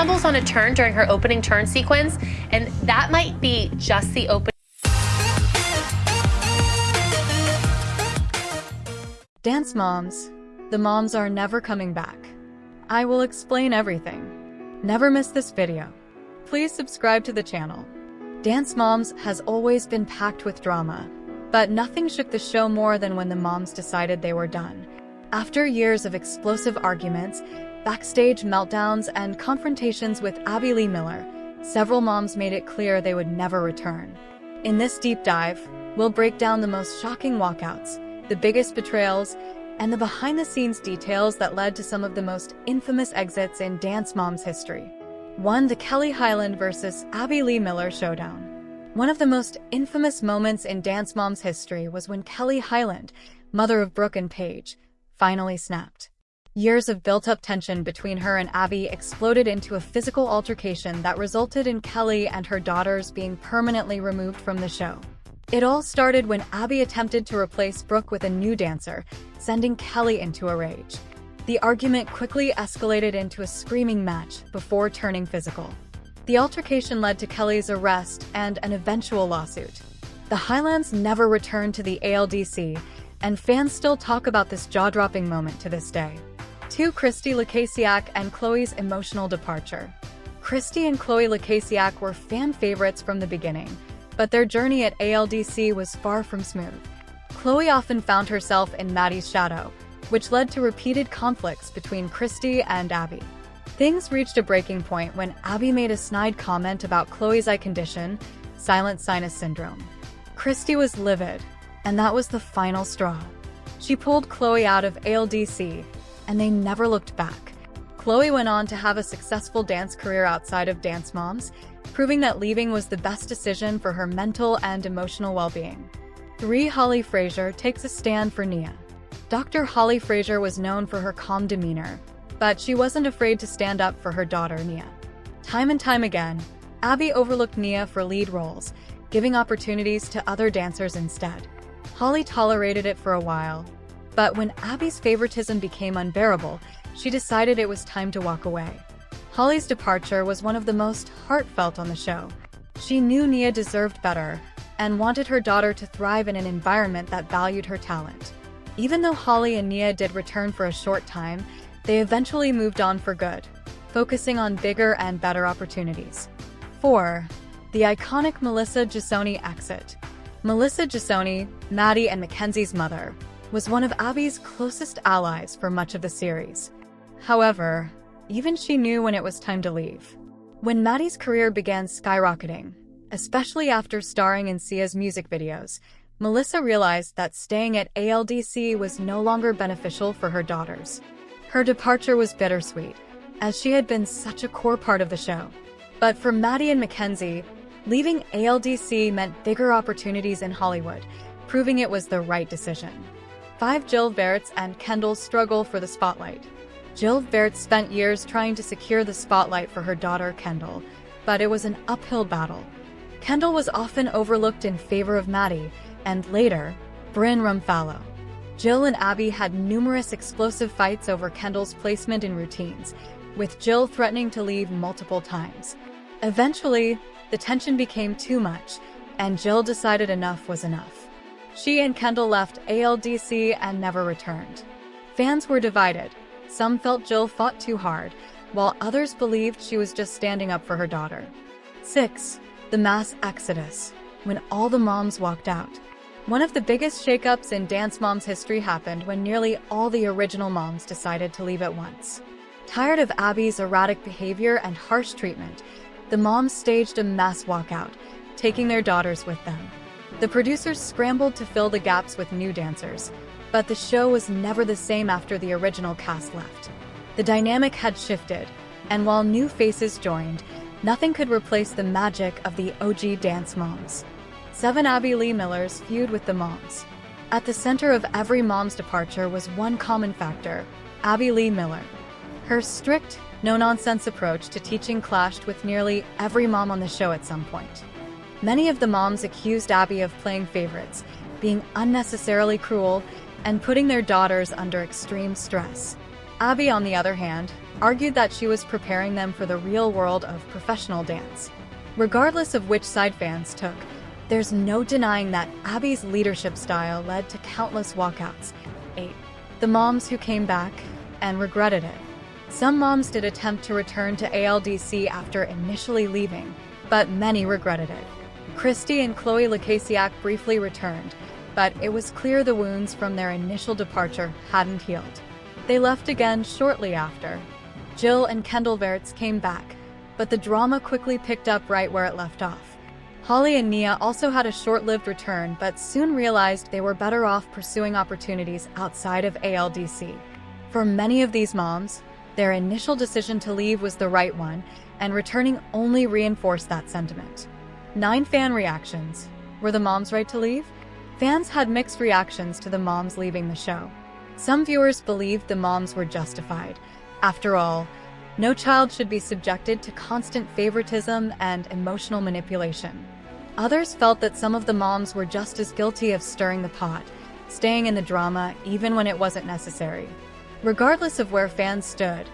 stumbles on a turn during her opening turn sequence, and that might be just the opening. Dance moms. The moms are never coming back. I will explain everything. Never miss this video. Please subscribe to the channel. Dance Moms has always been packed with drama, but nothing shook the show more than when the moms decided they were done. After years of explosive arguments, backstage meltdowns, and confrontations with Abby Lee Miller, several moms made it clear they would never return. In this deep dive, we'll break down the most shocking walkouts, the biggest betrayals, and the behind-the-scenes details that led to some of the most infamous exits in Dance Moms history. 1. The Kelly Hyland vs. Abby Lee Miller showdown. One of the most infamous moments in Dance Moms history was when Kelly Hyland, mother of Brooke and Paige, finally snapped. Years of built-up tension between her and Abby exploded into a physical altercation that resulted in Kelly and her daughters being permanently removed from the show. It all started when Abby attempted to replace Brooke with a new dancer, sending Kelly into a rage. The argument quickly escalated into a screaming match before turning physical. The altercation led to Kelly's arrest and an eventual lawsuit. The Hylands never returned to the ALDC, and fans still talk about this jaw-dropping moment to this day. 2. Christy Lacasiak and Chloe's emotional departure. Christy and Chloe Lacasiak were fan favorites from the beginning, but their journey at ALDC was far from smooth. Chloe often found herself in Maddie's shadow, which led to repeated conflicts between Christy and Abby. Things reached a breaking point when Abby made a snide comment about Chloe's eye condition, silent sinus syndrome. Christy was livid, and that was the final straw. She pulled Chloe out of ALDC, and they never looked back. Chloe went on to have a successful dance career outside of Dance Moms, proving that leaving was the best decision for her mental and emotional well-being. 3. Holly Frazier takes a stand for Nia. Dr. Holly Frazier was known for her calm demeanor, but she wasn't afraid to stand up for her daughter, Nia. Time and time again, Abby overlooked Nia for lead roles, giving opportunities to other dancers instead. Holly tolerated it for a while, but when Abby's favoritism became unbearable, she decided it was time to walk away. Holly's departure was one of the most heartfelt on the show. She knew Nia deserved better and wanted her daughter to thrive in an environment that valued her talent. Even though Holly and Nia did return for a short time, they eventually moved on for good, focusing on bigger and better opportunities. 4. The iconic Melissa Gisoni exit. Melissa Gisoni, Maddie and Mackenzie's mother, was one of Abby's closest allies for much of the series. However, even she knew when it was time to leave. When Maddie's career began skyrocketing, especially after starring in Sia's music videos, Melissa realized that staying at ALDC was no longer beneficial for her daughters. Her departure was bittersweet, as she had been such a core part of the show. But for Maddie and Mackenzie, leaving ALDC meant bigger opportunities in Hollywood, proving it was the right decision. 5. Jill Verts and Kendall's struggle for the spotlight. Jill Verts spent years trying to secure the spotlight for her daughter Kendall, but it was an uphill battle. Kendall was often overlooked in favor of Maddie, and later, Bryn Rumfallow. Jill and Abby had numerous explosive fights over Kendall's placement in routines, with Jill threatening to leave multiple times. Eventually, the tension became too much, and Jill decided enough was enough. She and Kendall left ALDC and never returned. Fans were divided. Some felt Jill fought too hard, while others believed she was just standing up for her daughter. 6. The mass exodus, when all the moms walked out. One of the biggest shakeups in Dance Moms history happened when nearly all the original moms decided to leave at once. Tired of Abby's erratic behavior and harsh treatment, the moms staged a mass walkout, taking their daughters with them. The producers scrambled to fill the gaps with new dancers, but the show was never the same after the original cast left. The dynamic had shifted, and while new faces joined, nothing could replace the magic of the OG Dance Moms. 7. Abby Lee Miller's feud with the moms. At the center of every mom's departure was one common factor: Abby Lee Miller. Her strict, no-nonsense approach to teaching clashed with nearly every mom on the show at some point. Many of the moms accused Abby of playing favorites, being unnecessarily cruel, and putting their daughters under extreme stress. Abby, on the other hand, argued that she was preparing them for the real world of professional dance. Regardless of which side fans took, there's no denying that Abby's leadership style led to countless walkouts. 8. The moms who came back and regretted it. Some moms did attempt to return to ALDC after initially leaving, but many regretted it. Christy and Chloe Lacasiak briefly returned, but it was clear the wounds from their initial departure hadn't healed. They left again shortly after. Jill and Kendall Verts came back, but the drama quickly picked up right where it left off. Holly and Nia also had a short-lived return, but soon realized they were better off pursuing opportunities outside of ALDC. For many of these moms, their initial decision to leave was the right one, and returning only reinforced that sentiment. 9 fan reactions. Were the moms right to leave? Fans had mixed reactions to the moms leaving the show. Some viewers believed the moms were justified. After all, no child should be subjected to constant favoritism and emotional manipulation. Others felt that some of the moms were just as guilty of stirring the pot, staying in the drama even when it wasn't necessary. Regardless of where fans stood,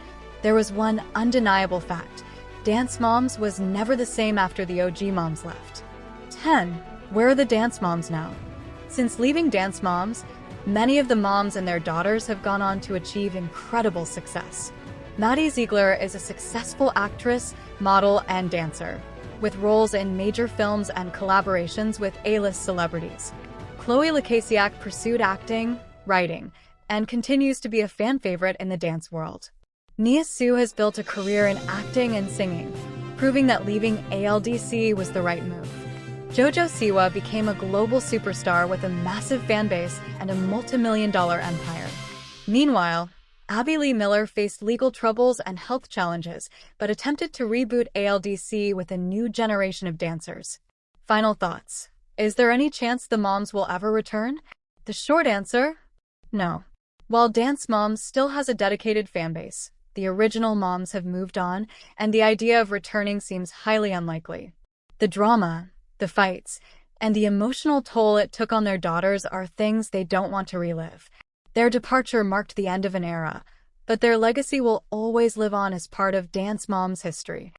there was one undeniable fact. Dance Moms was never the same after the OG moms left. 10. Where are the Dance Moms now? Since leaving Dance Moms, many of the moms and their daughters have gone on to achieve incredible success. Maddie Ziegler is a successful actress, model, and dancer, with roles in major films and collaborations with A-list celebrities. Chloe Lacasiak pursued acting, writing, and continues to be a fan favorite in the dance world. Nia Sue has built a career in acting and singing, proving that leaving ALDC was the right move. JoJo Siwa became a global superstar with a massive fan base and a multi-million-dollar empire. Meanwhile, Abby Lee Miller faced legal troubles and health challenges, but attempted to reboot ALDC with a new generation of dancers. Final thoughts. Is there any chance the moms will ever return? The short answer? No. While Dance Moms still has a dedicated fan base, the original moms have moved on, and the idea of returning seems highly unlikely. The drama, the fights, and the emotional toll it took on their daughters are things they don't want to relive. Their departure marked the end of an era, but their legacy will always live on as part of Dance Moms history.